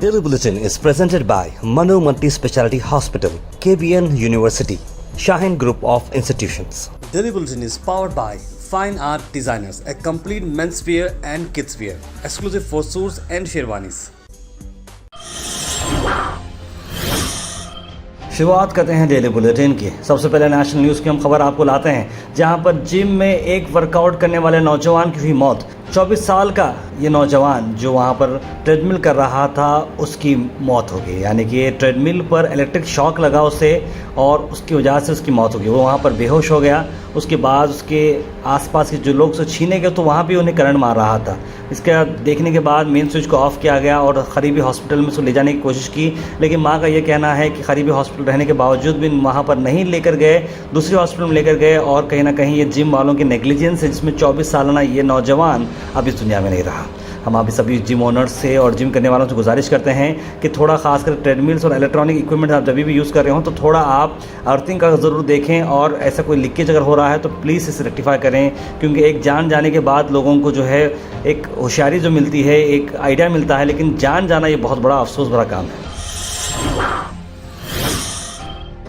Daily Bulletin is presented by Manu Multi Speciality Hospital, KBN University, Shaheen Group of Institutions. Daily Bulletin is powered by Fine Art Designers, a complete menswear and kidswear, exclusive for suits and sherwanis. शुरुआत करते हैं daily bulletin की। सबसे पहले national news की हम खबर आपको लाते हैं, जहां पर जिम में एक वर्कआउट करने वाले नौजवान की हुई मौत। 24 साल का ये नौजवान जो वहां पर ट्रेडमिल कर रहा था, उसकी मौत हो गई। यानी कि ट्रेडमिल पर इलेक्ट्रिक शॉक लगा उसे और उसकी वजह से उसकी मौत हो गई। वो वहाँ पर बेहोश हो गया। उसके बाद उसके आसपास के जो लोग उसे छीने गए तो वहाँ भी उन्हें करंट मार रहा था। इसका देखने के बाद मेन स्विच को ऑफ़ किया गया और करीबी हॉस्पिटल में उसको ले जाने की कोशिश की, लेकिन माँ का ये कहना है कि करीबी हॉस्पिटल रहने के बावजूद भी वहाँ पर नहीं लेकर गए, दूसरी हॉस्पिटल में लेकर गए और कहीं ना कहीं ये जिम वालों की नेग्लिजेंस है, जिसमें 24 सालाना ये नौजवान अब इस दुनिया में नहीं रहा। हम अभी सभी जिम ओनर्स से और जिम करने वालों से गुजारिश करते हैं कि थोड़ा खासकर ट्रेडमिल्स और इलेक्ट्रॉनिक इक्विपमेंट आप जब भी यूज़ कर रहे हो तो थोड़ा आप अर्थिंग का ज़रूर देखें, और ऐसा कोई लीकेज अगर हो रहा है तो प्लीज़ इसे रेक्टिफाई करें, क्योंकि एक जान जाने के बाद लोगों को जो है एक होशियारी जो मिलती है, एक आइडिया मिलता है, लेकिन जान जाना ये बहुत बड़ा अफसोस भरा काम है।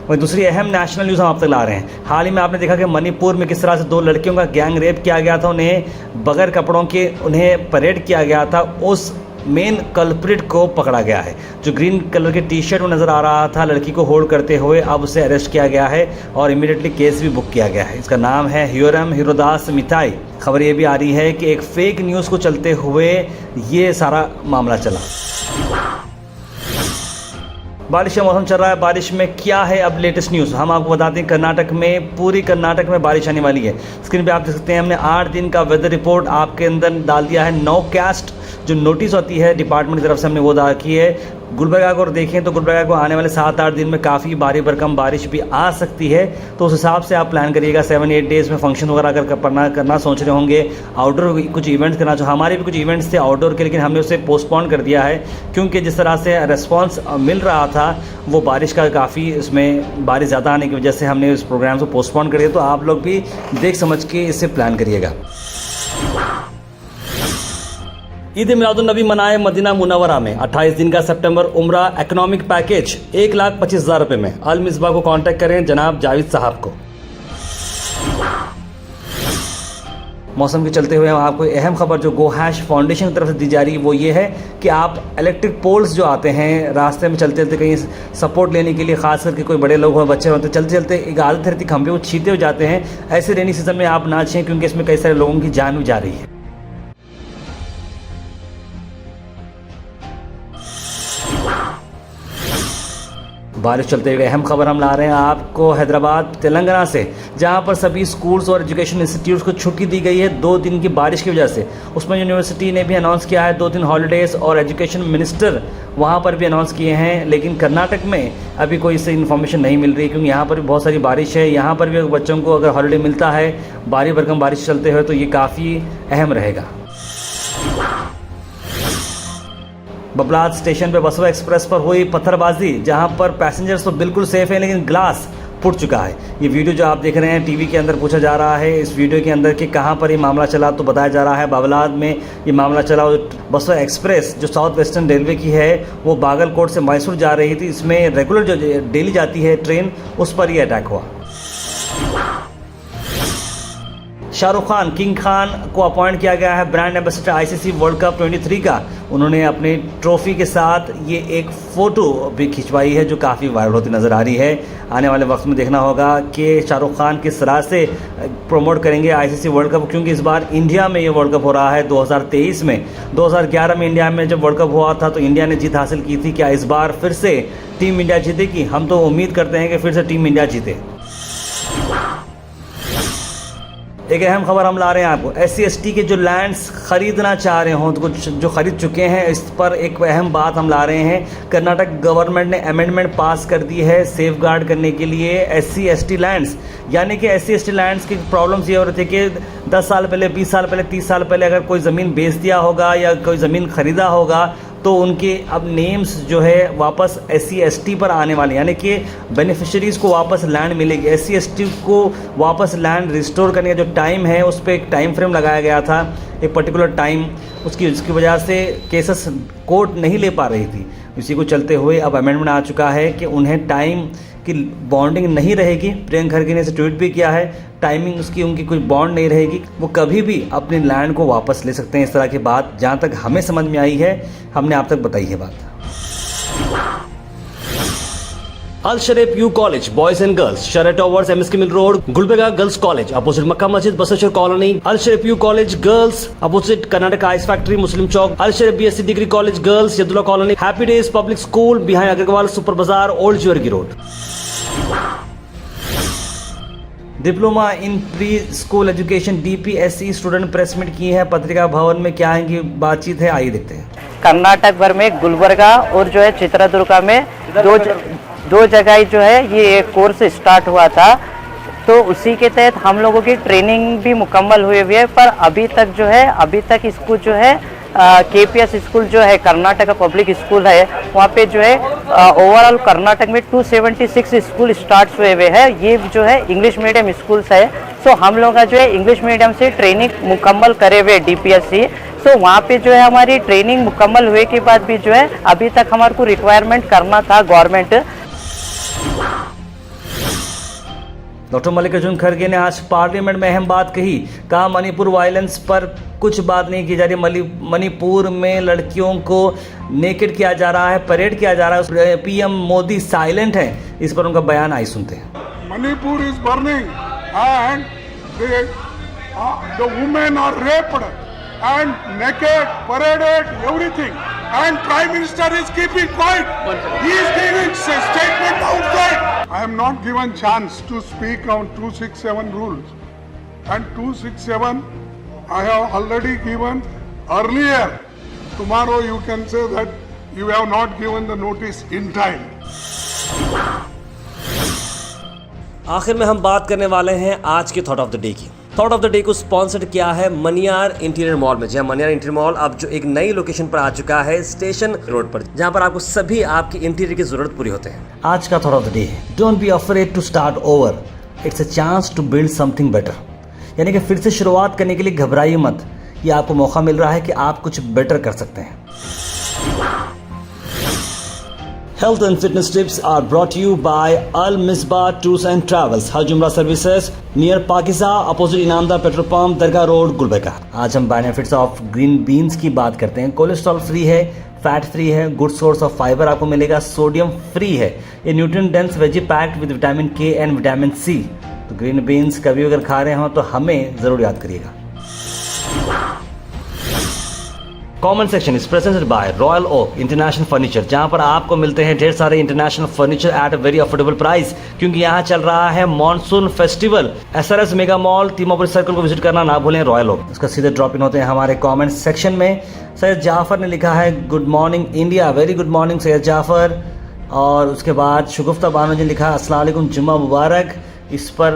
वही दूसरी अहम नेशनल न्यूज़ हम आप तक ला रहे हैं। हाल ही में आपने देखा कि मणिपुर में किस तरह से 2 लड़कियों का गैंग रेप किया गया था, उन्हें बगैर कपड़ों के उन्हें परेड किया गया था। उस मेन कल्प्रिट को पकड़ा गया है, जो ग्रीन कलर के टी शर्ट में नज़र आ रहा था लड़की को होल्ड करते हुए। अब उसे अरेस्ट किया गया है और इमीडिएटली केस भी बुक किया गया है। इसका नाम है ह्योरम हिरोदास मिताई। खबर ये भी आ रही है कि एक फेक न्यूज़ को चलते हुए ये सारा मामला चला। बारिश का मौसम चल रहा है। बारिश में क्या है अब लेटेस्ट न्यूज़ हम आपको बताते हैं। कर्नाटक में, पूरी कर्नाटक में बारिश आने वाली है। स्क्रीन पे आप देख सकते हैं, हमने 8 दिन का वेदर रिपोर्ट आपके अंदर डाल दिया है। नोकास्ट जो नोटिस होती है डिपार्टमेंट की तरफ से, हमने वो डाल की है। गुलबर्गा को देखें तो गुलबर्गा को आने वाले 7-8 दिन में काफ़ी भारी भरकम बारिश भी आ सकती है, तो उस हिसाब से आप प्लान करिएगा। 7-8 डेज़ में फंक्शन वगैरह अगर करना सोच रहे होंगे, आउटडोर कुछ इवेंट्स करना चाहो, हमारे भी कुछ इवेंट्स थे आउटडोर के, लेकिन हमने उसे पोस्टपोन कर दिया है, क्योंकि जिस तरह से रिस्पॉन्स मिल रहा था वो बारिश का काफ़ी, इसमें बारिश ज़्यादा आने की वजह से हमने उस प्रोग्राम को पोस्टपोन कर दिया। तो आप लोग भी देख समझ के इससे प्लान करिएगा। ईद मिलादुन्नबी मनाए मदीना मुनव्वरा में। 28 दिन का सितंबर उम्रा इकोनॉमिक पैकेज 1,25,000 रुपये में। अल मिसबा को कांटेक्ट करें जनाब जावेद साहब को। मौसम के चलते हुए आपको अहम खबर जो गो हैश फाउंडेशन की तरफ से दी जा रही है वो ये है कि आप इलेक्ट्रिक पोल्स जो आते हैं रास्ते में चलते चलते कहीं सपोर्ट लेने के लिए, खास करके कोई बड़े लोग हो, बच्चे होते, चलते चलते एक आदत रहती खंभे वो छीते हो जाते हैं। ऐसे रेनी सीजन में आप ना छें, क्योंकि इसमें कई सारे लोगों की जान भी जा रही है। बारिश चलते हुए अहम खबर हम ला रहे हैं आपको हैदराबाद तेलंगाना से, जहां पर सभी स्कूल्स और एजुकेशन इंस्टीट्यूट्स को छुट्टी दी गई है 2 दिन की बारिश की वजह से। उसमें यूनिवर्सिटी ने भी अनाउंस किया है 2 दिन हॉलीडेज़, और एजुकेशन मिनिस्टर वहां पर भी अनाउंस किए हैं। लेकिन कर्नाटक में अभी कोई इससे इन्फॉर्मेशन नहीं मिल रही, क्योंकि यहाँ पर भी बहुत सारी बारिश है। यहाँ पर भी बच्चों को अगर हॉलीडे मिलता है भारी भरकम बारिश चलते हुए तो ये काफ़ी अहम रहेगा। बबलाद स्टेशन पे बसवा एक्सप्रेस पर हुई पत्थरबाजी, जहां पर पैसेंजर्स तो बिल्कुल सेफ है लेकिन ग्लास फूट चुका है। ये वीडियो जो आप देख रहे हैं टीवी के अंदर पूछा जा रहा है इस वीडियो के अंदर कि कहां पर ये मामला चला, तो बताया जा रहा है बबलाद में ये मामला चला। बसवा एक्सप्रेस जो साउथ वेस्टर्न रेलवे की है वो बागलकोट से मैसूर जा रही थी। इसमें रेगुलर जो डेली जाती है ट्रेन, उस पर ये अटैक हुआ। शाहरुख खान, किंग खान को अपॉइंट किया गया है brand ambassador ICC world cup 23 का। उन्होंने अपनी ट्रॉफी के साथ ये एक फ़ोटो भी खिंचवाई है जो काफ़ी वायरल होती नज़र आ रही है। आने वाले वक्त में देखना होगा कि शाहरुख खान किस तरह से प्रमोट करेंगे आईसीसी वर्ल्ड कप, क्योंकि इस बार इंडिया में ये वर्ल्ड कप हो रहा है 2023 में। 2011 में इंडिया में जब वर्ल्ड कप हुआ था तो इंडिया ने जीत हासिल की थी। क्या इस बार फिर से टीम इंडिया जीतेगी? हम तो उम्मीद करते हैं कि फिर से टीम इंडिया जीते। एक अहम खबर हम ला रहे हैं आपको। SC/ST के जो लैंड्स खरीदना चाह रहे हों, तो कुछ जो खरीद चुके हैं, इस पर एक अहम बात हम ला रहे हैं। कर्नाटक गवर्नमेंट ने अमेंडमेंट पास कर दी है सेफ गार्ड करने के लिए SC/ST लैंड्स। यानी कि SC/ST लैंड्स की प्रॉब्लम्स ये हो रही थी कि 10 साल पहले, 20 साल पहले, 30 साल पहले अगर कोई ज़मीन बेच दिया होगा या कोई ज़मीन ख़रीदा होगा तो उनके अब नेम्स जो है वापस SC/ST पर आने वाले, यानी कि बेनिफिशरीज़ को वापस लैंड मिलेगी। SC/ST को वापस लैंड रिस्टोर करने का जो टाइम है उस पर एक टाइम फ्रेम लगाया गया था, एक पर्टिकुलर टाइम। उसकी वजह से केसेस कोर्ट नहीं ले पा रही थी। इसी को चलते हुए अब अमेंडमेंट आ चुका है कि उन्हें टाइम की बॉन्डिंग नहीं रहेगी। प्रियंका खरगे ने इसे ट्वीट भी किया है, टाइमिंग उसकी उनकी कोई बॉन्ड नहीं रहेगी, वो कभी भी अपनी लैंड को वापस ले सकते हैं। इस तरह की बात जहाँ तक हमें समझ में आई है, हमने आप तक बताई है बात। Al Sharif U college boys and girls, शरट towers, MSK mill road, Gulbarga girls college opposite Mecca Masjid, Basaveshwar colony. Al Sharif U college girls opposite Karnataka ice factory, Muslim Chowk. Al Sharif BSc degree college girls, Yadulla colony, happy days public school behind Agarwal super Bazaar, old jewellery road. Diploma in preschool education DPSE student press meet की है पत्रिका भवन में। क्या है कि बातचीत है, आइए देखते हैं। कर्नाटक भर में गुलबर्गा और जो है चित्रदुर्गा में दो जगह जो है ये एक कोर्स स्टार्ट हुआ था, तो उसी के तहत हम लोगों की ट्रेनिंग भी मुकम्मल हुई है। पर अभी तक इसको जो है KPS स्कूल जो है कर्नाटक पब्लिक स्कूल है, वहाँ पे जो है ओवरऑल कर्नाटक में 276 स्कूल स्टार्ट हुए हैं। ये जो है इंग्लिश मीडियम स्कूल्स है। सो हम लोग का जो है इंग्लिश मीडियम से ट्रेनिंग मुकम्मल करे हुए DPSC। सो वहाँ पे जो है हमारी ट्रेनिंग मुकम्मल हुए के बाद भी जो है अभी तक हमारे को रिक्वायरमेंट करना था गवर्नमेंट। डॉक्टर मल्लिकार्जुन खड़गे ने आज पार्लियामेंट में अहम बात कही। कहा मणिपुर वायलेंस पर कुछ बात नहीं की जा रही। मणिपुर में लड़कियों को नेकेड किया जा रहा है, परेड किया जा रहा है। PM मोदी साइलेंट है, इस पर उनका बयान आई सुनते हैं। Manipur is burning and the women are raped and naked, paraded, everything. And Prime Minister is keeping quiet. He is giving a statement outside. I am not given chance to speak on 267 rules. And 267 I have already given earlier. Tomorrow you can say that you have not given the notice in time. आखिर में हम बात करने वाले हैं आज के thought of the day की। थॉट ऑफ द डे को स्पॉन्सर्ड किया है मनियार इंटीरियर मॉल में। जहां मनियार इंटीरियर मॉल अब जो एक नई लोकेशन पर आ चुका है स्टेशन रोड पर, जहां पर आपको सभी आपकी इंटीरियर की जरूरत पूरी होते हैं। आज का थॉट ऑफ द डे है, don't be afraid to start over, it's a chance to build something better. यानी कि फिर से शुरुआत करने के लिए घबराइए मत, ये आपको मौका मिल रहा है कि आप कुछ बेटर कर सकते हैं। Health and fitness tips are brought to you by Al Misbah Tours and Travels, Haj Umrah Services, near Pakiza, opposite Inamda Petrol Pump, Dargah road, Gulbarga. आज हम बेनिफिट्स ऑफ ग्रीन बीन्स की बात करते हैं। कोलेस्ट्रॉल फ्री है, fat free है, good source of fibre आपको मिलेगा, सोडियम फ्री है, ये nutrient dense veggie packed with vitamin K and vitamin C। तो ग्रीन बीन्स कभी अगर खा रहे हो तो हमें ज़रूर याद करिएगा। Common section is presented by royal oak international furniture, जहां पर आपको मिलते हैं ढेर सारे international furniture at a very affordable price, क्योंकि यहां चल रहा है monsoon festival. SRS mega mall Timmapuri circle को विजिट करना ना भूलें, रॉयल ओक। इसका सीधे ड्रॉप इन होते हैं हमारे कमेंट सेक्शन में। सैयद जाफर ने लिखा है good morning India, very good morning Syed Jafar. और उसके बाद शुगुफ्ता बानो जी ने लिखा अस्सलाम वालेकुम, जुम्मा मुबारक। इस पर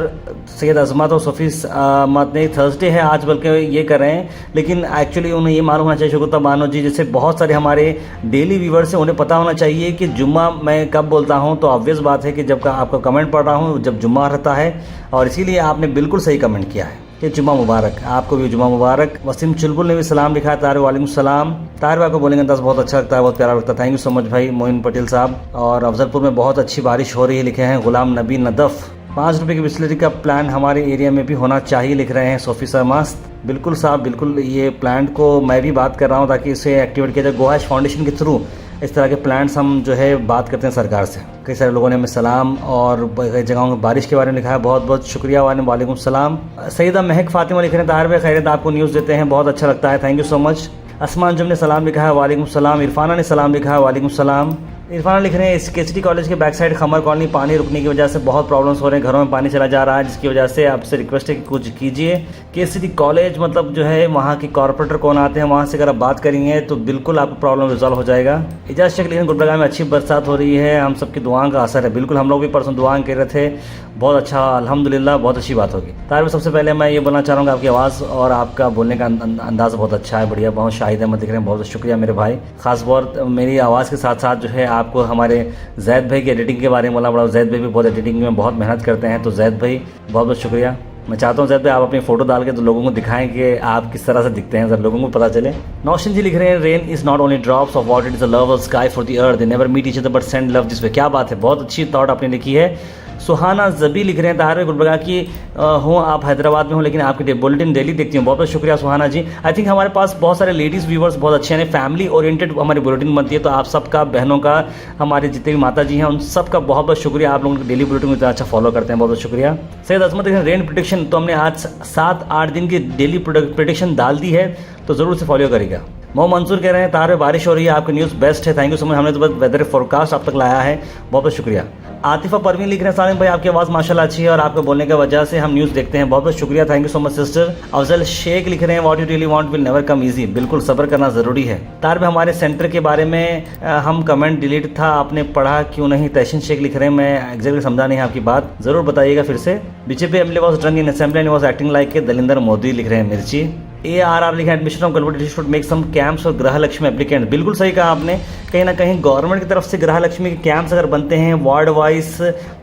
सैयद अजमत और सफ़ी अहमद ने थर्सडे है आज बल्कि ये कर रहे हैं, लेकिन एक्चुअली उन्हें ये मालूम होना चाहिए शुगुफ्ता बानो जी, जैसे बहुत सारे हमारे डेली व्यूवर्स हैं, उन्हें पता होना चाहिए कि जुम्मा मैं कब बोलता हूँ। तो ऑब्वियस बात है कि जब आपका कमेंट पढ़ रहा हूँ जब जुम्मा रहता है, और इसीलिए आपने बिल्कुल सही कमेंट किया है कि जुम्मा मुबारक, आपको भी जुम्मा मुबारक। वसीम चुलबुल ने भी सलाम लिखा है, ताहिर वालेकुम सलाम। ताहिर भाई को बोलेंगे अंदाज़ बहुत अच्छा लगता है, बहुत प्यारा लगता है, थैंक यू सो मच भाई। मोइन पटेल साहब और अफजलपुर में बहुत अच्छी बारिश हो रही है लिखे हैं गुलाम नबी नदफ़। 5 रुपये की बिस्लरी का प्लान हमारे एरिया में भी होना चाहिए लिख रहे हैं सोफ़ी सर मस्त। बिल्कुल साहब, बिल्कुल ये प्लान को मैं भी बात कर रहा हूँ ताकि इसे एक्टिवेट किया जाए। गोहाश फाउंडेशन के थ्रू इस तरह के प्लान्स हम जो है बात करते हैं सरकार से। कई सारे लोगों ने हमें सलाम और कई जगहों में बारिश के बारे में लिखा है, बहुत बहुत शुक्रिया। वालेकुम सलाम। सईदा महक फातिमा लिख रहे हैं ताहिर भाई खैरियत, आपको न्यूज़ देते हैं बहुत अच्छा लगता है, थैंक यू सो मच। असमान जुम ने सलाम लिखा है, वालेकुम सलाम। इरफाना ने सलाम लिखा है, वालेकुम सलाम। इरफाना लिख रहे हैं SKCD कॉलेज के बैक साइड खमर कॉलोनी पानी रुकने की वजह से बहुत प्रॉब्लम्स हो रहे हैं, घरों में पानी चला जा रहा है, जिसकी वजह से आपसे रिक्वेस्ट है कि कुछ कीजिए। KCD कॉलेज मतलब जो है वहाँ के कॉर्पोरेटर कौन आते हैं, वहाँ से अगर आप बात करेंगे तो बिल्कुल आपको प्रॉब्लम रिजॉल्व हो जाएगा। इजाज़ शेख लेकिन गुलबर्गा में अच्छी बरसात हो रही है, हम सबकी दुआओं का असर है। बिल्कुल, हम लोग भी परसों दुआएं कर रहे थे, बहुत अच्छा, अल्हम्दुलिल्लाह, बहुत अच्छी बात होगी। तार सबसे पहले मैं ये बोलना चाह रहा हूँ आपकी आवाज़ और आपका बोलने का अंदाज़ बहुत अच्छा है, बढ़िया, बहुत शाहिद अहमद दिख रहे हैं, बहुत शुक्रिया मेरे भाई। ख़ास बात मेरी आवाज़ के साथ साथ जो है आपको हमारे जैद भाई की एडिटिंग के बारे में बोला, बड़ा जैद भाई भी बहुत एडिटिंग में बहुत मेहनत करते हैं, तो जैद भाई बहुत बहुत शुक्रिया। मैं चाहता हूँ जब आप अपनी फोटो डाल के तो लोगों को दिखाएं कि आप किस तरह से दिखते हैं, जब लोगों को पता चले। नौशिन जी लिख रहे हैं, rain is not only drops of water, it is a love of sky for the earth, they never meet each other but send love this way. क्या बात है, बहुत अच्छी थॉट आपने लिखी है। सुहाना जबी लिख रहे हैं, ताहिर गुलबर्गा की हूँ, आप हैदराबाद में हो लेकिन आपकी बुलेटिन डेली देखती हूँ। बहुत बहुत शुक्रिया सुहाना जी। आई थिंक हमारे पास बहुत सारे लेडीज़ व्यूवर्स बहुत अच्छे हैं, फैमिली ओरिएंटेड हमारी बुलेटिन बनती है, तो आप सबका, बहनों का, हमारे जितने भी माता जी हैं उन सबका बहुत बहुत शुक्रिया। आप लोगों को डेली बुलेटिन इतना अच्छा फॉलो करते हैं, बहुत बहुत शुक्रिया। सैयद अजमत रेन प्रेडिक्शन, तो हमने आज 7-8 दिन की डेली प्रेडिक्शन डाल दी है, तो ज़रूर से फॉलो करेगा। मोहम्मद मंसूर कह रहे हैं, तार बारिश हो रही है, आपकी न्यूज़ बेस्ट है, थैंक यू सो मच, हमने तो बस वेदर फोरकास्ट आप तक लाया है, बहुत बहुत शुक्रिया। आतिफा परवीन लिख रहे हैं, सालिम भाई आपकी आवाज़ माशाल्लाह अच्छी है और आपके बोलने की वजह से हम न्यूज़ देखते हैं, बहुत बहुत शुक्रिया, thank you so much sister. Afzal Shaikh लिख रहे हैं, what you really want will never come easy, बिल्कुल सब्र करना ज़रूरी है। तार में हमारे सेंटर के बारे में हम कमेंट डिलीट था, आपने पढ़ा क्यों नहीं? तहसीन शेख लिख रहे हैं, मैं एग्जैक्टली समझा नहीं आपकी बात, ज़रूर बताइएगा फिर से। BJP MLA was drunk in assembly and was acting like के दलिंदर मोदी लिख रहे हैं मिर्ची। ARR लिखा है, admission of government should make some camps for Gruha Lakshmi applicant, बिल्कुल सही कहा आपने, कहीं ना कहीं गवर्नमेंट की तरफ से गृह लक्ष्मी के कैंप्स अगर बनते हैं वार्ड वाइज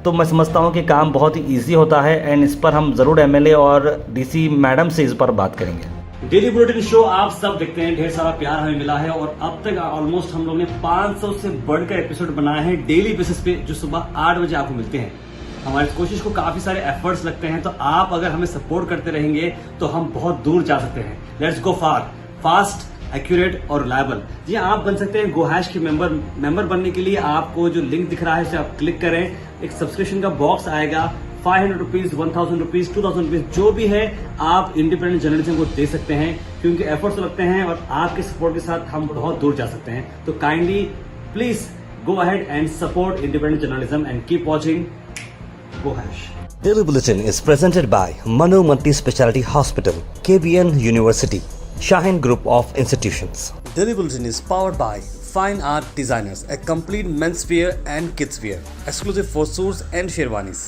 तो मैं समझता हूँ कि काम बहुत ही ईजी होता है, एंड इस पर हम ज़रूर MLA और DC मैडम से इस पर बात करेंगे। डेली बुलेटिन शो आप सब देखते हैं, ढेर सारा प्यार हमें मिला है और अब तक ऑलमोस्ट हम लोग ने 500 से बढ़कर एपिसोड बनाए हैं डेली बेसिस पे, जो सुबह 8 बजे आपको मिलते हैं। हमारी कोशिश को काफी सारे एफर्ट्स लगते हैं, तो आप अगर हमें सपोर्ट करते रहेंगे तो हम बहुत दूर जा सकते हैं। Let's go far, fast, accurate और रिलायबल। जी आप बन सकते हैं गोहैश के मेंबर बनने के लिए आपको जो लिंक दिख रहा है उसे आप क्लिक करें, एक सब्सक्रिप्शन का बॉक्स आएगा, 500 रुपीज, 1000 रुपीज, 2000 रुपीज, जो भी है आप इंडिपेंडेंट जर्नलिज्म को दे सकते हैं, क्योंकि एफर्ट्स लगते हैं और आपके सपोर्ट के साथ हम बहुत दूर जा सकते हैं। तो kindly please go ahead and support independent journalism and keep watching गोहैश। Daily Bulletin is presented by Manu Multi Speciality Hospital, KBN University, Shaheen Group of Institutions. Daily Bulletin is powered by Fine Art Designers, a complete menswear and kidswear, exclusive for suits and sherwanis.